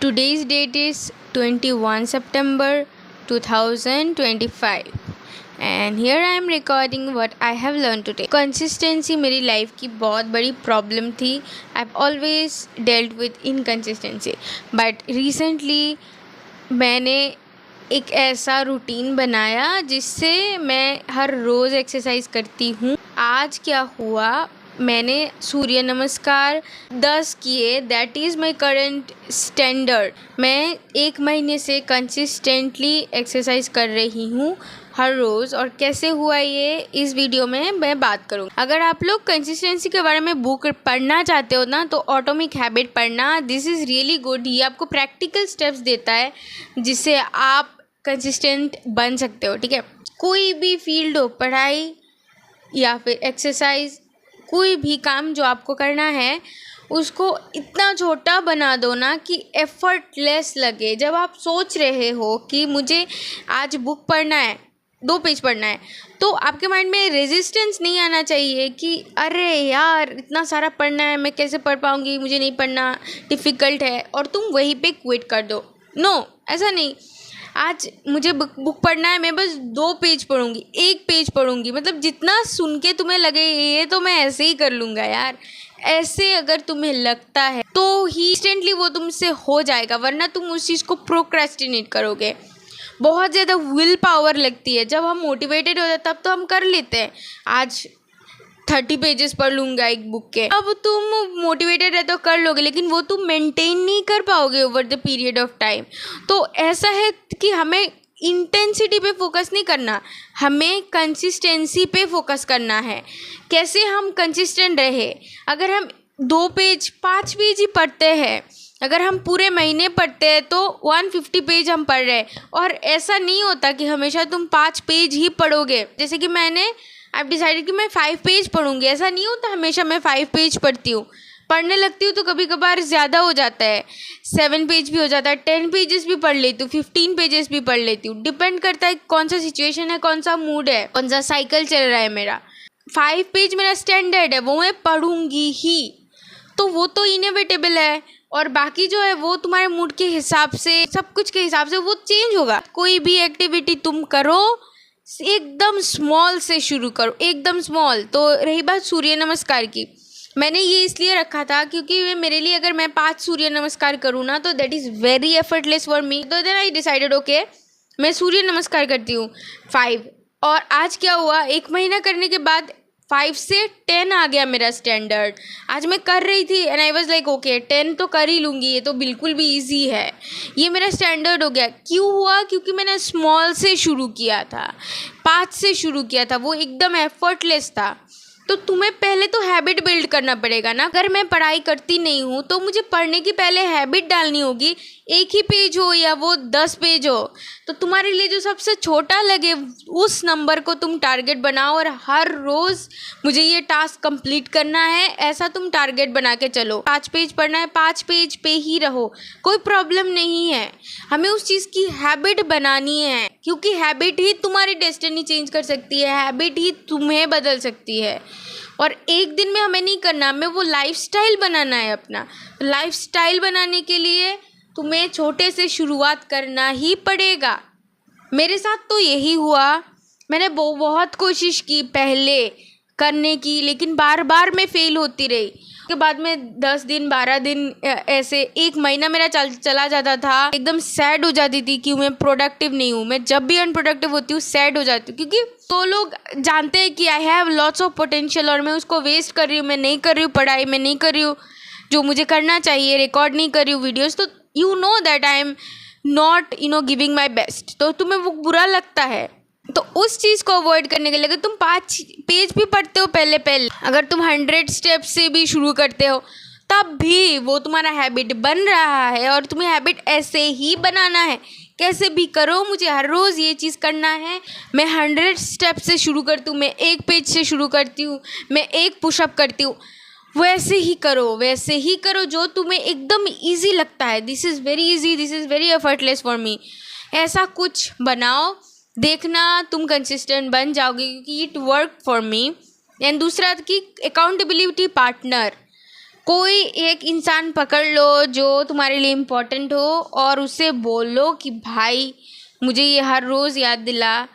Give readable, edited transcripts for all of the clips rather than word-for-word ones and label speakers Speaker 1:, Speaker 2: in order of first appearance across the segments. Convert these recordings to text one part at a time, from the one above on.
Speaker 1: Today's date is 21 September 2025 and here I am recording what I have learned today. Consistency मेरी life की बहुत बड़ी problem थी. I've always dealt with inconsistency but recently मैंने एक ऐसा रूटीन बनाया जिससे मैं हर रोज़ एक्सरसाइज करती हूँ. आज क्या हुआ, मैंने सूर्य नमस्कार 10 किए. That is my current standard. मैं 1 महीने से कंसिस्टेंटली एक्सरसाइज कर रही हूँ हर रोज़. और कैसे हुआ ये इस वीडियो में मैं बात करूँगी. अगर आप लोग कंसिस्टेंसी के बारे में बुक पढ़ना चाहते हो ना, तो एटॉमिक हैबिट पढ़ना. This is really good. ये आपको प्रैक्टिकल स्टेप्स देता है जिससे आप कंसिस्टेंट बन सकते हो. ठीक है, कोई भी फील्ड हो, पढ़ाई या फिर एक्सरसाइज, कोई भी काम जो आपको करना है उसको इतना छोटा बना दो ना कि एफर्टलेस लगे. जब आप सोच रहे हो कि मुझे आज बुक पढ़ना है, 2 पेज पढ़ना है, तो आपके माइंड में रेजिस्टेंस नहीं आना चाहिए कि अरे यार इतना सारा पढ़ना है, मैं कैसे पढ़ पाऊँगी, मुझे नहीं पढ़ना, डिफ़िकल्ट है, और तुम वहीं पे क्विट कर दो. नो, ऐसा नहीं. आज मुझे बुक पढ़ना है, मैं बस 2 पेज पढ़ूँगी, 1 पेज पढ़ूँगी. मतलब जितना सुन के तुम्हें लगे ये तो मैं ऐसे ही कर लूँगा यार, ऐसे अगर तुम्हें लगता है तो ही इंस्टेंटली वो तुमसे हो जाएगा, वरना तुम उस चीज़ को प्रोक्रेस्टिनेट करोगे. बहुत ज़्यादा विल पावर लगती है. जब हम मोटिवेटेड हो जाते तब तो हम कर लेते हैं. आज 30 पेजेस पढ़ लूँगा एक बुक के. अब तुम मोटिवेटेड है तो कर लोगे, लेकिन वो तुम मेंटेन नहीं कर पाओगे over the period of time. तो ऐसा है कि हमें इंटेंसिटी पे फोकस नहीं करना, हमें कंसिस्टेंसी पे फोकस करना है. कैसे हम कंसिस्टेंट रहे. अगर हम 2 पेज 5 पेज ही पढ़ते हैं, अगर हम पूरे महीने पढ़ते हैं तो 150 पेज हम पढ़ रहे हैं. और ऐसा नहीं होता कि हमेशा तुम 5 पेज ही पढ़ोगे. जैसे कि मैंने अब डिसाइडेड कि मैं 5 पेज पढ़ूंगी, ऐसा नहीं होता हमेशा मैं 5 पेज पढ़ती हूँ. पढ़ने लगती हूँ तो कभी कभार ज़्यादा हो जाता है, 7 पेज भी हो जाता है, 10 पेजेस भी पढ़ लेती हूँ, 15 पेजेस भी पढ़ लेती हूँ. डिपेंड करता है कौन सा सिचुएशन है, कौन सा मूड है, कौन सा साइकिल चल रहा है मेरा. 5 पेज मेरा स्टैंडर्ड है, वो मैं पढ़ूंगी ही. तो वो तो इनएविटेबल है. और बाकी जो है वो तुम्हारे मूड के हिसाब से, सब कुछ के हिसाब से वो चेंज होगा. कोई भी एक्टिविटी तुम करो एकदम स्मॉल से शुरू करो, एकदम स्मॉल. तो रही बात सूर्य नमस्कार की, मैंने ये इसलिए रखा था क्योंकि मेरे लिए अगर मैं 5 सूर्य नमस्कार करूँ ना तो that is very effortless for me. तो देन आई डिसाइडेड ओके मैं सूर्य नमस्कार करती हूँ 5. और आज क्या हुआ, 1 महीना करने के बाद 5 से 10 आ गया मेरा स्टैंडर्ड. आज मैं कर रही थी and I was like okay 10 तो कर ही लूँगी, ये तो बिल्कुल भी इजी है, ये मेरा स्टैंडर्ड हो गया. क्यों हुआ, क्योंकि मैंने स्मॉल से शुरू किया था, 5 से शुरू किया था, वो एकदम एफर्टलेस था. तो तुम्हें पहले तो हैबिट बिल्ड करना पड़ेगा ना. अगर मैं पढ़ाई करती नहीं हूँ तो मुझे पढ़ने की पहले हैबिट डालनी होगी. 1 ही पेज हो या वो 10 पेज हो, तो तुम्हारे लिए जो सबसे छोटा लगे उस नंबर को तुम टारगेट बनाओ. और हर रोज़ मुझे ये टास्क कंप्लीट करना है, ऐसा तुम टारगेट बना के चलो. 5 पेज पढ़ना है, 5 पेज पे ही रहो, कोई प्रॉब्लम नहीं है. हमें उस चीज़ की हैबिट बनानी है, क्योंकि हैबिट ही तुम्हारी डेस्टिनी चेंज कर सकती है, हैबिट ही तुम्हें बदल सकती है. और एक दिन में हमें नहीं करना, हमें वो लाइफस्टाइल बनाना है अपना. लाइफस्टाइल बनाने के लिए तुम्हें छोटे से शुरुआत करना ही पड़ेगा. मेरे साथ तो यही हुआ. मैंने बहुत कोशिश की पहले करने की, लेकिन बार बार मैं फेल होती रही. के बाद में 10 दिन 12 दिन ऐसे 1 महीना मेरा चला जाता था. एकदम सैड हो जाती थी कि मैं प्रोडक्टिव नहीं हूँ. मैं जब भी अनप्रोडक्टिव होती हूँ सैड हो जाती हूँ, क्योंकि तो लोग जानते हैं कि I have lots of potential और मैं उसको वेस्ट कर रही हूँ. मैं नहीं कर रही हूँ पढ़ाई, मैं नहीं कर रही हूँ जो मुझे करना चाहिए, रिकॉर्ड नहीं कर रही हूँ वीडियोज़. तो you know that I am not giving my best. तो तुम्हें वो बुरा लगता है. तो उस चीज़ को अवॉइड करने के लिए अगर तुम 5 पेज भी पढ़ते हो पहले, अगर तुम 100 स्टेप्स से भी शुरू करते हो, तब भी वो तुम्हारा हैबिट बन रहा है. और तुम्हें हैबिट ऐसे ही बनाना है, कैसे भी करो, मुझे हर रोज़ ये चीज़ करना है. मैं 100 स्टेप से शुरू करती हूँ, मैं 1 पेज से शुरू करती हूँ, मैं 1 पुशअप करती हूँ. वैसे ही करो, वैसे ही करो जो तुम्हें एकदम ईजी लगता है. This is very easy, this is very effortless for me. ऐसा कुछ बनाओ, देखना तुम कंसिस्टेंट बन जाओगे, क्योंकि it work for me. And दूसरा कि अकाउंटेबिलिटी पार्टनर, कोई एक इंसान पकड़ लो जो तुम्हारे लिए इम्पोर्टेंट हो और उससे बोलो कि भाई मुझे ये हर रोज़ याद दिला।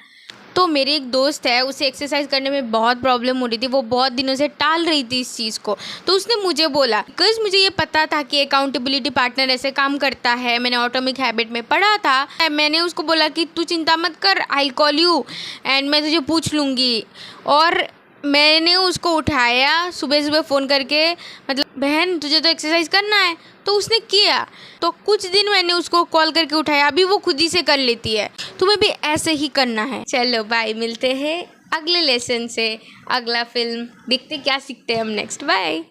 Speaker 1: तो मेरी एक दोस्त है, उसे एक्सरसाइज करने में बहुत प्रॉब्लम हो रही थी, वो बहुत दिनों से टाल रही थी इस चीज़ को। तो उसने मुझे बोला, बिकॉज मुझे ये पता था कि अकाउंटेबिलिटी पार्टनर ऐसे काम करता है, मैंने ऑटोमिक हैबिट में पढ़ा था। मैंने उसको बोला कि तू चिंता मत कर, आई कॉल यू एंड मैं तुझे पूछ लूँगी। और मैंने उसको उठाया सुबह सुबह फ़ोन करके, मतलब बहन तुझे तो एक्सरसाइज करना है, तो उसने किया। तो कुछ दिन मैंने उसको कॉल करके उठाया, अभी वो खुद ही से कर लेती है। तुम्हें भी ऐसे ही करना है। चलो बाय, मिलते हैं अगले लेसन से, अगला फिल्म देखते क्या सीखते हैं हम नेक्स्ट। बाय।